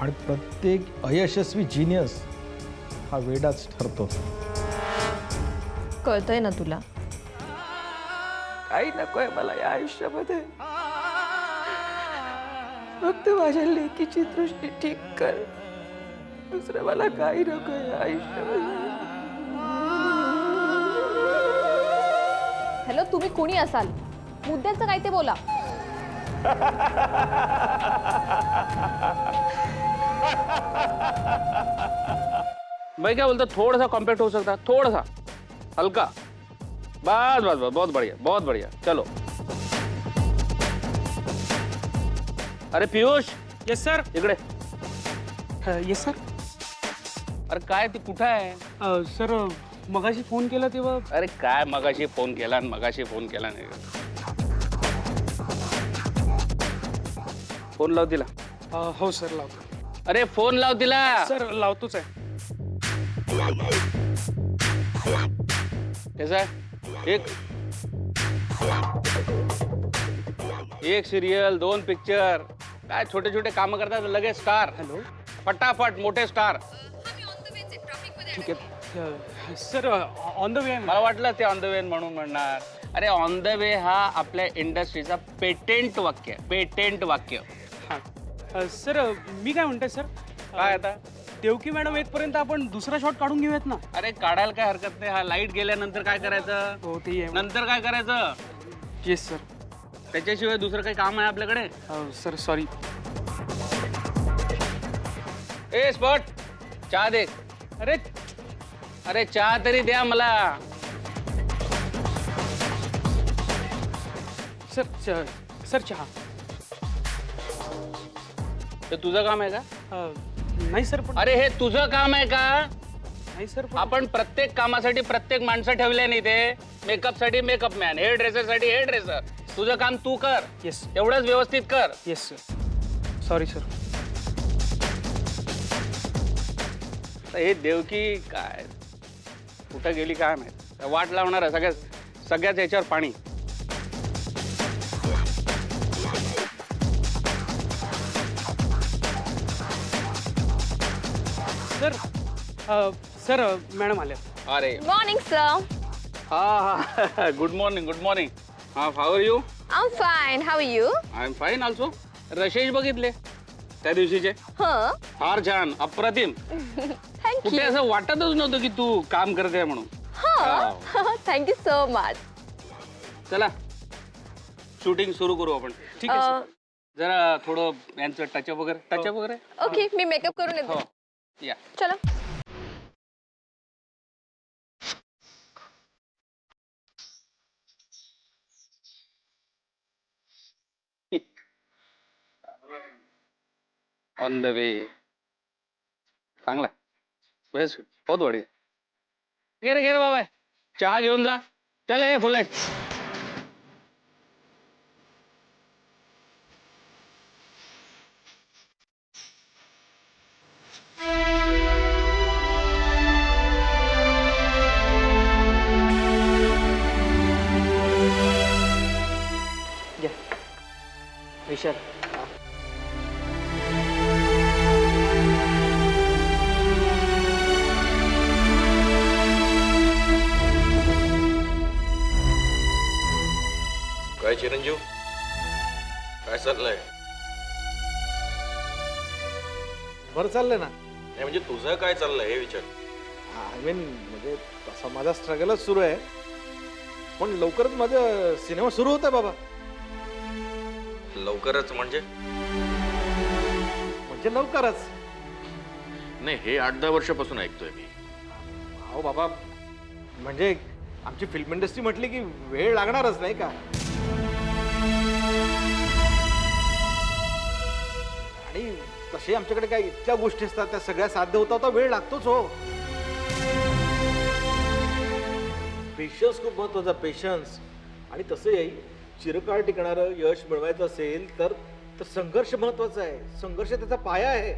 आणि प्रत्येक अयशस्वी जिनियस हा वेडाच ठरतो. कळतंय ना तुला? काही नकोय मला या आयुष्यामध्ये. फक्त माझ्या लेकीची दृष्टी ठीक कर. दुसरं मला काही नकोय या आयुष्यामध्ये. हॅलो, तुम्ही कोणी असाल? मुद्द्याचं काय ते बोला. मैं क्या बोलता, थोड़ा सा कॉम्पैक्ट हो सकता है, थोड़ा सा हल्का. बस बस बस, बहुत बढ़िया बहुत बढ़िया. चलो. अरे पीयूष. Yes sir. इकडे. Yes sir. अरे काय ती कुठं आहे? सर मगाशी फोन केला तेव्हा. अरे काय मगाशी फोन केला आणि मगाशी फोन केला नाही. फोन लाव तिला. हो सर लावतो. अरे फोन लाव तिला. सर लावतोच आहे. कैसा है? एक सिरियल, 2 पिक्चर, काय छोटे छोटे काम करतात लगेच स्टार. हॅलो. फटाफट मोठे स्टार. ठीक आहे सर. On the way. मला वाटलं ते ऑन द वे म्हणून म्हणणार. अरे ऑन द वे हा आपल्या इंडस्ट्रीचा पेटेंट वाक्य. पेटेंट वाक्य. हां सर मी काय म्हणते सर, काय आता? देवकी मॅडम येतपर्यंत आपण दुसरा शॉट काढून घेऊयात ना. अरे काढायला काय हरकत नाही. हा लाईट गेल्यानंतर काय करायचं? हो ते आहे. नंतर काय करायचं? Yes sir. त्याच्याशिवाय दुसरं काही काम आहे आपल्याकडे? Sir sorry. ए स्पॉट, चहा दे. अरे अरे चहा तरी द्या मला. सर सर चहा. ते तुझं काम आहे का? नाही सर पण. अरे हे तुझं काम आहे का? नाही सर पण. आपण प्रत्येक कामासाठी प्रत्येक माणसं ठेवले नाही. ते मेकअप साठी मेकअप मॅन, हेअर ड्रेसर साठी हेअर ड्रेसर. तुझं काम तू कर. येस. एवढंच व्यवस्थित कर. Yes sir. Sorry sir. हे देवकी काय कुठं गेली काय माहित. वाट लावणार आहे सगळ्याच याच्यावर पाणी. सर सर मॅडम आल्या. अरे मॉर्निंग सर. हा गुड मॉर्निंग गुड मॉर्निंग. हा how are you? I am fine. How are you? I am fine also. Rashesh बघितले त्या दिवशीचे? हं. फार छान अप्रतिम. थँक कुठे यू. असं वाटतच नव्हतं की तू काम करते म्हणून. हं. Thank you so much. चला शूटिंग सुरू करू आपण. ठीक आहे सर. जरा थोडं यांचं टचअप वगैरे. ओके, मी मेकअप करून हो येते. या. चलो. On the way. चांगला बेस्ट. बहुत बढिया. घे रे बाबा, चहा घेऊन जा. चल हे फुलेट. विशाल काय चिरंजीव काय चाललंय? बरं चाललंय ना. नाही म्हणजे तुझं काय चाललंय हे विचार. आय मीन म्हणजे तसा माझा स्ट्रगलच सुरू आहे, पण लवकरच माझा सिनेमा सुरू होत आहे बाबा. लवकरच म्हणजे म्हणजे लवकरच. नाही हे 8-10 वर्षापासून ऐकतोय मी. अहो बाबा, म्हणजे आमची फिल्म इंडस्ट्री म्हटली की वेळ लागणारच नाही का. आणि तसे आमच्याकडे काय इतक्या गोष्टी असतात, त्या सगळ्या साध्य होता होता वेळ लागतोच हो. पेशन्स खूप महत्वाचा, पेशन्स. आणि तसंही चिरकाळ टिकणारं यश मिळवायचं असेल तर संघर्ष महत्वाचा आहे. संघर्ष त्याचा पाया आहे.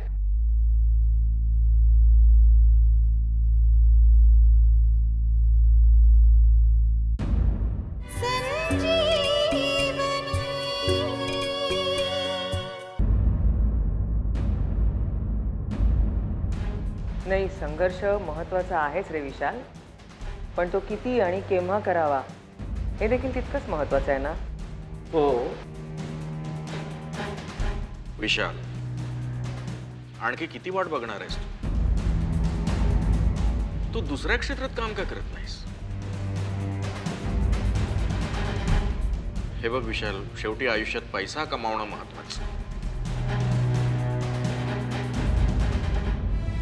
नाही, संघर्ष महत्वाचा आहेच रे विशाल, पण तो किती आणि केव्हा करावा हे देखील तितकंच महत्वाचं आहे ना. हो. विशाल आणखी किती वाट बघणार आहेस तू दुसऱ्या क्षेत्रात काम का करत नाहीस? हे बघ विशाल, शेवटी आयुष्यात पैसा कमावणं महत्वाचं.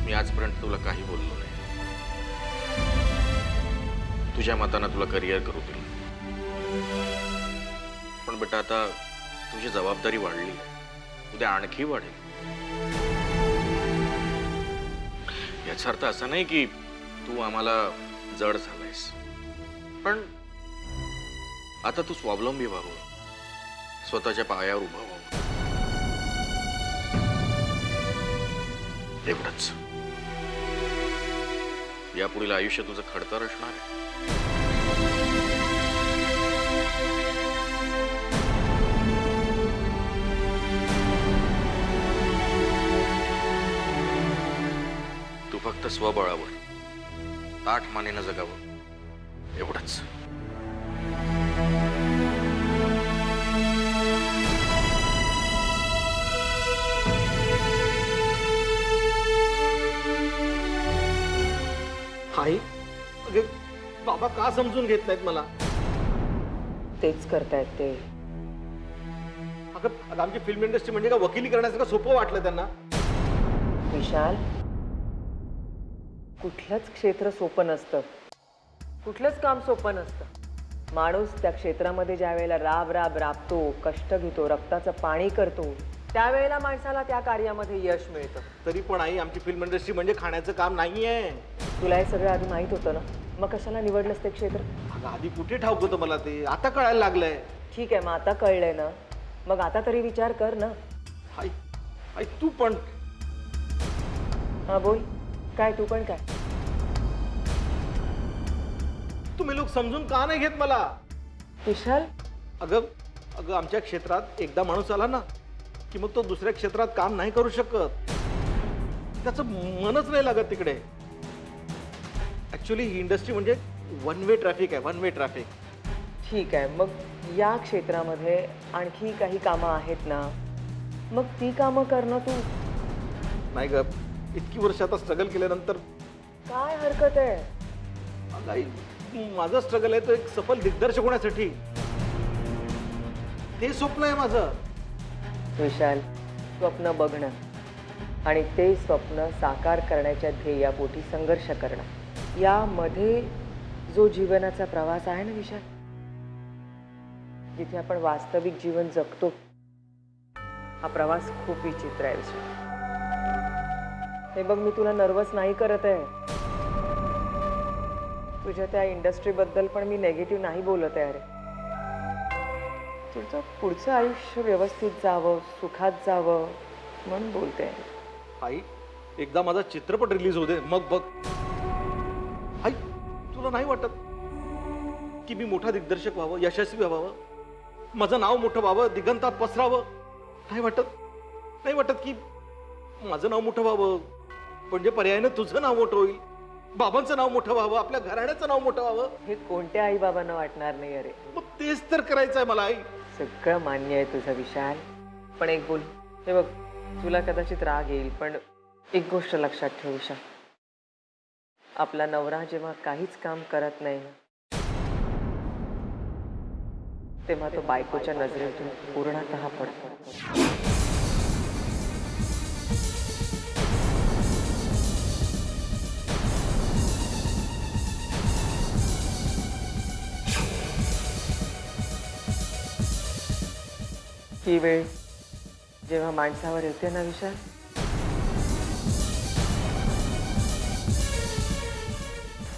मी आजपर्यंत तुला काही बोललो नाही. तुझ्या मतानं तुला करिअर करू दिलं, पण बेटा आता तुझी जबाबदारी वाढली, उद्या आणखी वाढेल. याचा अर्थ असा नाही की तू आम्हाला जड झालायस, पण आता तू स्वावलंबी व्हावं, स्वतःच्या पायावर उभा व्हावं, एवढंच. यापुढील आयुष्य तुझं खडतर असणार आहे. तू फक्त स्वबळावर ताठ मानेनं जगावं, एवढंच. आई, अगे बाबा का समजून घेत नाहीत मला? तेच करतायत ते. अगं आमची फिल्म इंडस्ट्री म्हणजे का वकिली करण्याचं का सोपं वाटलं त्यांना? विशाल, कुठलंच क्षेत्र सोपं नसतं, कुठलंच काम सोपं नसतं. माणूस त्या क्षेत्रामध्ये ज्या वेळेला राबतो, कष्ट घेतो, रक्ताचं पाणी करतो, त्यावेळेला माणसाला त्या कार्यामध्ये यश मिळतं. तरी पण आई, आमची फिल्म इंडस्ट्री म्हणजे खाण्याचं काम नाहीये. तुला हे सगळं आधी माहित होतं ना, मग कशाला निवडलंस ते क्षेत्र? अगं आधी कुठे ठाऊक होतं मला ते, आता कळायला लागलंय. ठीक आहे, मग आता कळलंय ना, मग आता तरी विचार कर ना. आई, आई तू पण. हा बोल, काय तू पण काय? तुम्ही लोक समजून का नाही घेत मला? विशाल, अगं आमच्या क्षेत्रात एकदा माणूस आला ना की मग तो दुसऱ्या क्षेत्रात काम नाही करू शकत. त्याचं मनच नाही लागत तिकडे. ऍक्च्युली ही इंडस्ट्री म्हणजे वन वे ट्रॅफिक आहे, वन वे ट्रॅफिक. ठीक आहे, मग या क्षेत्रामध्ये आणखी काही कामं आहेत ना, मग ती कामं करणं तू. नाही ग, इतकी वर्ष आता स्ट्रगल केल्यानंतर काय हरकत आहे? अगं आई, माझं स्ट्रगल आहे तो एक सफल दिग्दर्शक होण्यासाठी. ते स्वप्न आहे माझं. विशाल, स्वप्न बघणं आणि ते स्वप्न साकार करण्याच्या ध्येयापोटी संघर्ष करणं, यामध्ये जो जीवनाचा प्रवास आहे ना विशाल, जिथे आपण वास्तविक जीवन जगतो, हा प्रवास खूप विचित्र आहे विशाल. हे बघ, मी तुला नर्वस नाही करत आहे. तुझ्या त्या इंडस्ट्रीबद्दल पण मी नेगेटिव्ह नाही बोलत आहे. अरे, तुझं पुढचं आयुष्य व्यवस्थित जावं, सुखात जावं म्हणून बोलते. आई, एकदा माझा चित्रपट रिलीज होऊ दे, मग बघ. आई, तुला नाही वाटत की मी मोठा दिग्दर्शक व्हावं, यशस्वी व्हावं, माझं नाव मोठं व्हावं, दिगंतात पसरावं? नाही वाटत की माझं नाव मोठं व्हावं, म्हणजे पर्यायानं तुझं नाव मोठं होईल, बाबांचं नाव मोठं व्हावं, आपल्या घराण्याचं नाव मोठं व्हावं. हे कोणत्या आई बाबांना वाटणार नाही अरे. मग तेच तर करायचं आहे मला आई. सगळं मान्य आहे तुझं विशाल, पण एक बोल. हे बघ, तुला कदाचित राग येईल, पण एक गोष्ट लक्षात ठेव विशाल, आपला नवरा जेव्हा काहीच काम करत नाही ना, तेव्हा तो बायकोच्या नजरेतून पूर्णतः पडतो. ही वेळ जेव्हा माणसावर येते ना विशाल,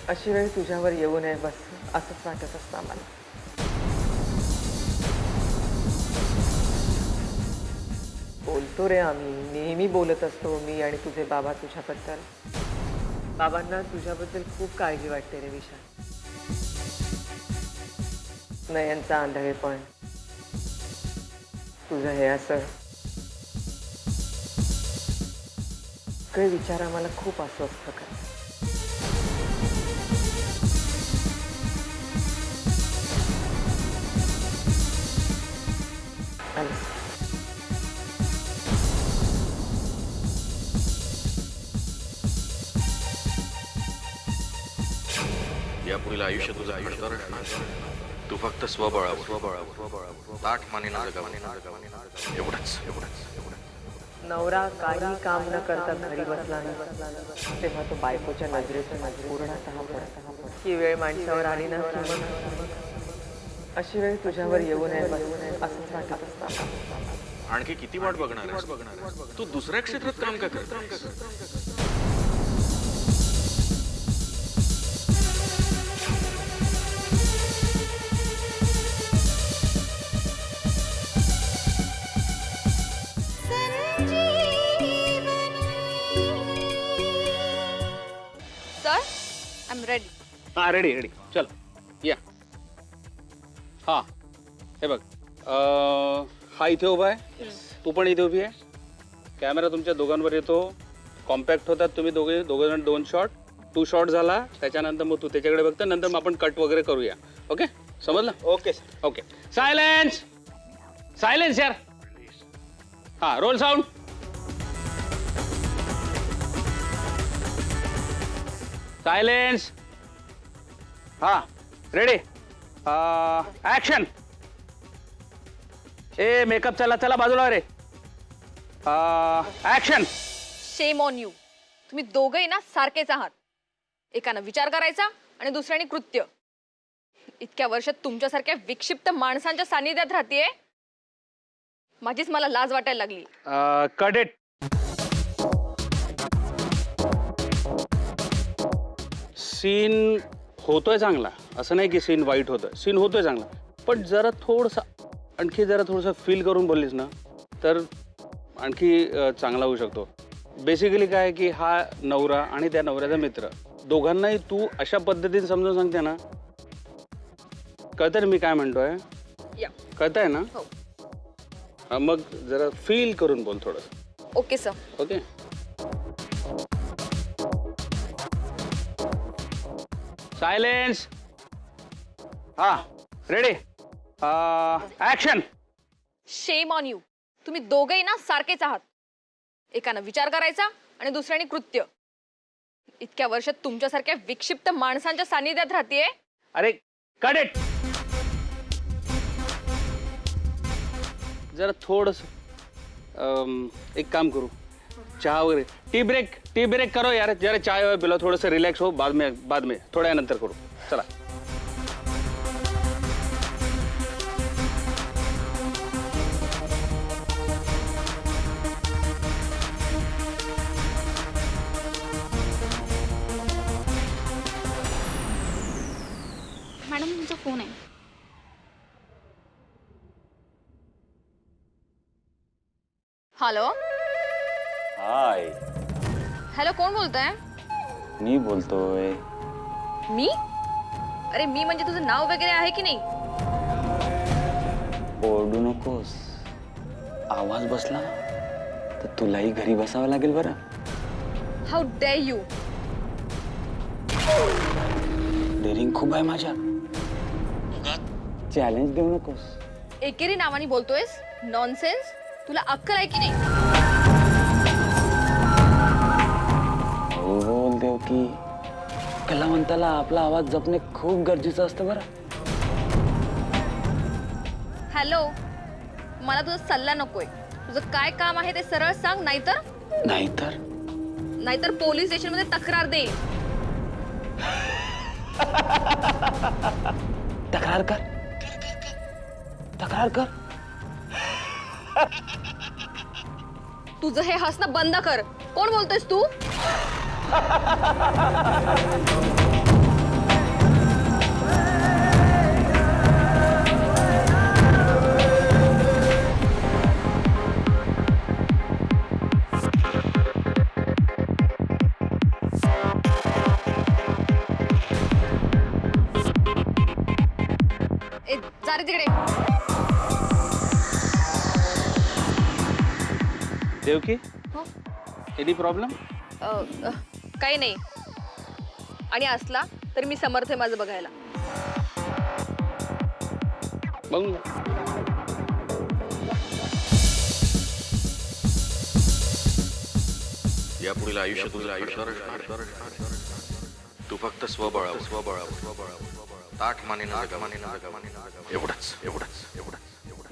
अशी वेळ तुझ्यावर येऊ नये बस, असंच वाटत असतं आम्हाला. बोलतो रे आम्ही, नेहमी बोलत असतो मी आणि तुझे बाबा तुझ्याबद्दल. बाबांना तुझ्याबद्दल खूप काळजी वाटते रे विशाल. नयनचा आंधळेपण, तुझं हे असं काही विचार आम्हाला खूप अस्वस्थ करतात. यापुढील आयुष्य तुझं आयुष्य तू फक्त स्वबळावर ताठ मानेनं जगावं. एवढंच. नवरा काही काम न करता घरी बसला ना, तेव्हा तो बायकोच्या नजरेतून पूर्णतः पडतो. ही वेळ माणसावर आली ना की मग अशी वेळ तुझ्यावर येऊ नये बस, असंच वाटत असतं. आणखी किती वाट बघणार आहेस? तू दुसऱ्या क्षेत्रात काम का करतोस? Sir, I am ready. हा रेडी चल या. हा हे बघ, हा इथे उभा आहे, तू पण इथे उभी आहे. कॅमेरा तुमच्या दोघांवर येतो, कॉम्पॅक्ट होतात तुम्ही दोघं जण. 2 शॉट, 2 शॉट झाला, त्याच्यानंतर मग तू त्याच्याकडे बघतो, नंतर मग आपण कट वगैरे करूया. ओके, समजलं? Okay sir. ओके, सायलेन्स यार. हा, रोल साऊंड. सायलेन्स. हा रेडी, ऍक्शन. ए मेकअप, चला बाजूला रे. ऍक्शन. Shame on you. तुम्ही दोघंही ना सारखेच आहात. एकानं विचार करायचा आणि दुसऱ्याने कृत्य. इतक्या वर्षात तुमच्यासारख्या विक्षिप्त माणसांच्या सानिध्यात राहतेय, माझीच मला लाज वाटायला लागली. कडेट. सीन होतोय चांगला, असं नाही की सीन वाईट होतोय. सीन होतोय चांगला, पण जरा थोडंसं फील करून बोललीस ना तर आणखी चांगला होऊ शकतो. बेसिकली काय की हा नवरा आणि त्या नवऱ्याचा मित्र, दोघांनाही तू अशा पद्धतीने समजून सांगते ना. कळतंय मी काय म्हणतोय? कळतंय ना? हो. मग जरा फील करून बोल थोडं. Okay sir. ओके. सायलेन्स. हा ready, action. Shame on you. तुम्ही दोघंही ना सारखेच आहात. एकानं विचार करायचा आणि दुसऱ्याने कृत्य. इतक्या वर्षात तुमच्यासारख्या विक्षिप्त माणसांच्या सानिध्यात राहतेय. अरे कडेट, जरा थोडस एक काम करू, चहा वगैरे, टी ब्रेक करो यार. जरा चाय वगैरे पिलो, थोडंसं रिलॅक्स हो. बाद में थोड्या नंतर करू. चला. मॅडम, तुमचा फोन आहे. हॅलो. हाय, हॅलो, कोण बोलतंय? मी बोलतोय. मी? अरे मी म्हणजे तुझं नाव वगैरे आहे की नाही? ओरडू नकोस, आवाज बसला तर तुलाही घरी बसावं लागेल बरं. How day you. डेअरिंग खूप आहे माझ्या. चॅलेंज देऊ नकोस. एकेरी नावाने बोलतोयस. नॉनसेन्स. तुला अक्कल आहे की नाही? बोल देव की कलावंताला आपला आवाज जपणे खूप गरजेचं असतं बरं. हॅलो, मला तुझा सल्ला नकोय. तुझं काय काम आहे ते सरळ सांग, नाहीतर पोलीस स्टेशनमध्ये तक्रार दे. तक्रार कर. तुझं हे हसणं बंद कर. कोण बोलतोयस तू? ए, जा रे तिकडे. देवकी, हो? Any problem? काही नाही. आणि असला तर मी समर्थ आहे माझं बघायला. मग यापुढील आयुष्य तू फक्त स्वबळावर ताठ मानेनं एवढंच.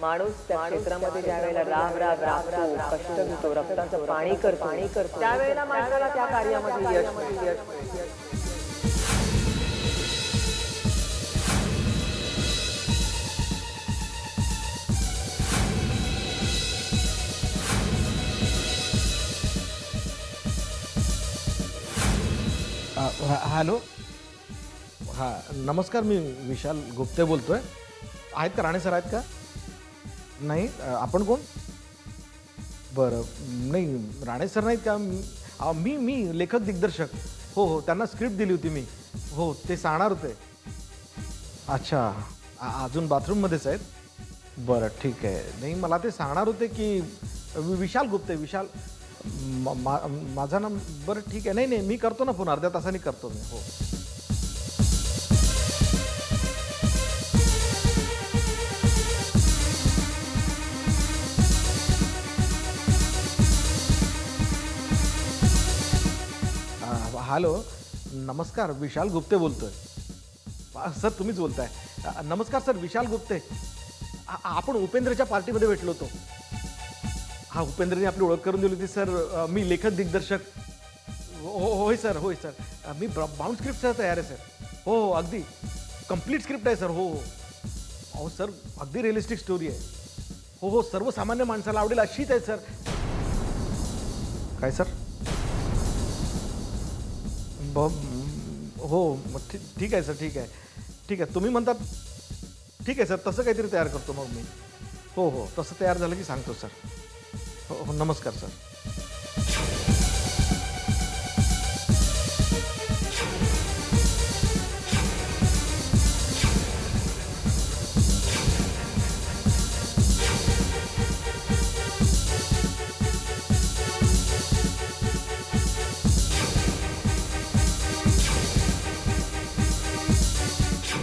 माणूस त्या क्षेत्रामध्ये ज्या वेळेला राब राबतो, कष्ट घेतो, रक्ताचं पाणी करतो त्यावेळेला माणसाला त्या कार्यामध्ये यश मिळतं. हॅलो. हां, नमस्कार. मी विशाल गुप्ते बोलतोय. आहेत का राणे सर? आहेत का? नाही. आपण कोण? बरं, नाही राणे सर नाहीत का? मी लेखक दिग्दर्शक. हो, त्यांना स्क्रिप्ट दिली होती मी. हो, ते सांगणार होते. अच्छा, अजून बाथरूममध्येच आहेत? बरं, ठीक आहे. नाही, मला ते सांगणार होते की विशाल गुप्ते. माझा नाम. बरं, ठीक आहे. नाही, मी करतो ना फोन. अर्ध्या तासाने करतो मी. हो. हॅलो, नमस्कार. विशाल गुप्ते बोलतोय. सर, तुम्हीच बोलताय. नमस्कार सर, विशाल गुप्ते. आपण उपेंद्रच्या पार्टीमध्ये भेटलो होतो. हा, उपेंद्रने आपली ओळख करून दिली होती सर. मी लेखक दिग्दर्शक. होय सर. मी बाउंड स्क्रिप्टचा तयार आहे सर. हो, अगदी कंप्लीट स्क्रिप्ट आहे सर. हो सर, अगदी रिअलिस्टिक स्टोरी आहे. हो, सर्वसामान्य माणसाला आवडेल अशीच आहे सर. काय सर? हो, ठीक आहे सर. ठीक आहे. तुम्ही म्हणतात. ठीक आहे सर, तसं काहीतरी तयार करतो मग मी. हो, तसं तयार झालं की सांगतो सर. हो, नमस्कार सर.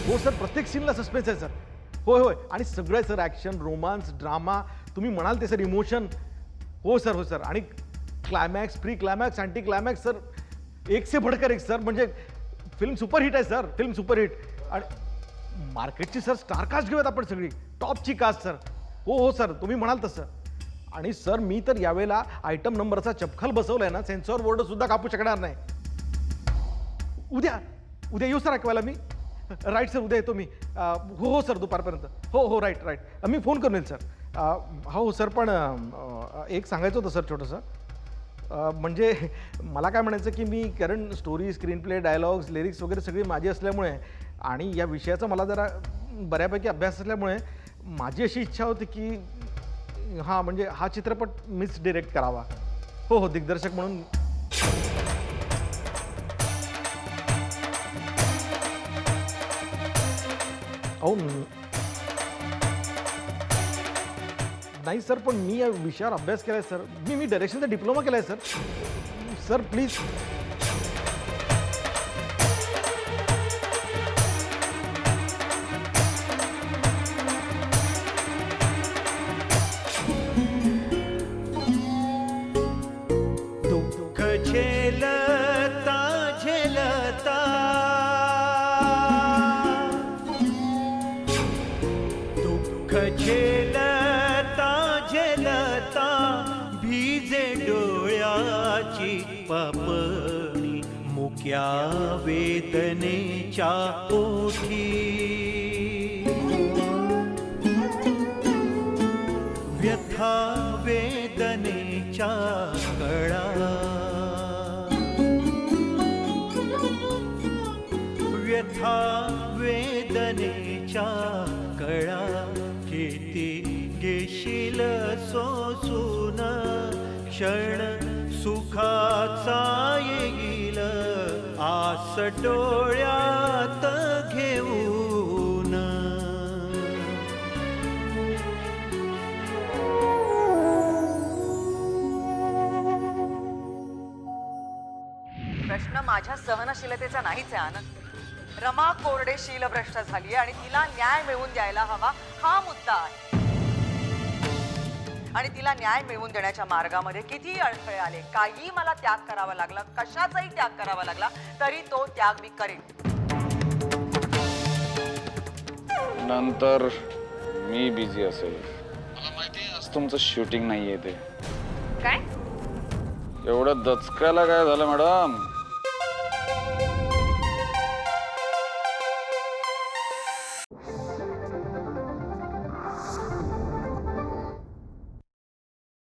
हो सर, प्रत्येक सीनला सस्पेन्स आहे सर. होय. आणि सगळं आहे सर. ॲक्शन, रोमांस, ड्रामा, तुम्ही म्हणाल ते सर. इमोशन. हो सर. आणि climax, pre climax, anti climax sir. एक से बढ़कर एक सर. म्हणजे फिल्म सुपरहिट आहे सर. Film superhit. आणि मार्केटची सर स्टार कास्ट घेऊयात आपण सगळी. टॉपची कास्ट सर. हो सर, तुम्ही म्हणाल तसं. आणि सर, मी तर यावेळेला आयटम नंबरचा चपखल बसवलाय ना, सेन्सॉर बोर्ड सुद्धा कापू शकणार नाही. उद्या येऊ सर ऐकवायला मी. राईट सर, उद्या येतो मी. हो सर, दुपारपर्यंत. हो, राईट. मी फोन करून येईल सर. हो सर, पण एक सांगायचं होतं सर छोटंसं. म्हणजे मला काय म्हणायचं की मी कारण story, screen play, dialogues, lyrics वगैरे सगळी माझी असल्यामुळे आणि या विषयाचा मला जरा बऱ्यापैकी अभ्यास असल्यामुळे माझी अशी इच्छा होती की म्हणजे हा चित्रपट मीच डिरेक्ट करावा. हो, दिग्दर्शक म्हणून. नाही सर, पण मी या विषयावर अभ्यास केलाय सर. मी डायरेक्शनचा डिप्लोमा केलाय सर. Sir please. दुःख झेलता झेलता दुःख झेलता झेलता भिजे डोळ्याची पापणी मुक्या वेदनेच्या ओठी व्यथा वेदनेच्या कळा व्यथा वेदनेच्या कळा किती घेशील सोसून क्षण सुखाचा येईल आस डोळ्यात घेऊन. प्रश्न माझ्या सहनशीलतेचा नाहीच आहे आनंद. रमा कोरडे शीलभ्रष्ट झाली आणि तिला न्याय मिळवून द्यायला हवा हा मुद्दा आहे. आणि तिला न्याय मिळवून देण्याच्या मार्गामध्ये कितीही अडथळे आले, काही मला त्याग करावा लागला, कशाचाही त्याग करावा लागला, तरी तो त्याग मी करेन. नंतर मी बिझी असेल. मला माहिती आहे आज तुमचं शूटिंग नाहीये ते. काय? एवढं दचकायला काय झालं मॅडम?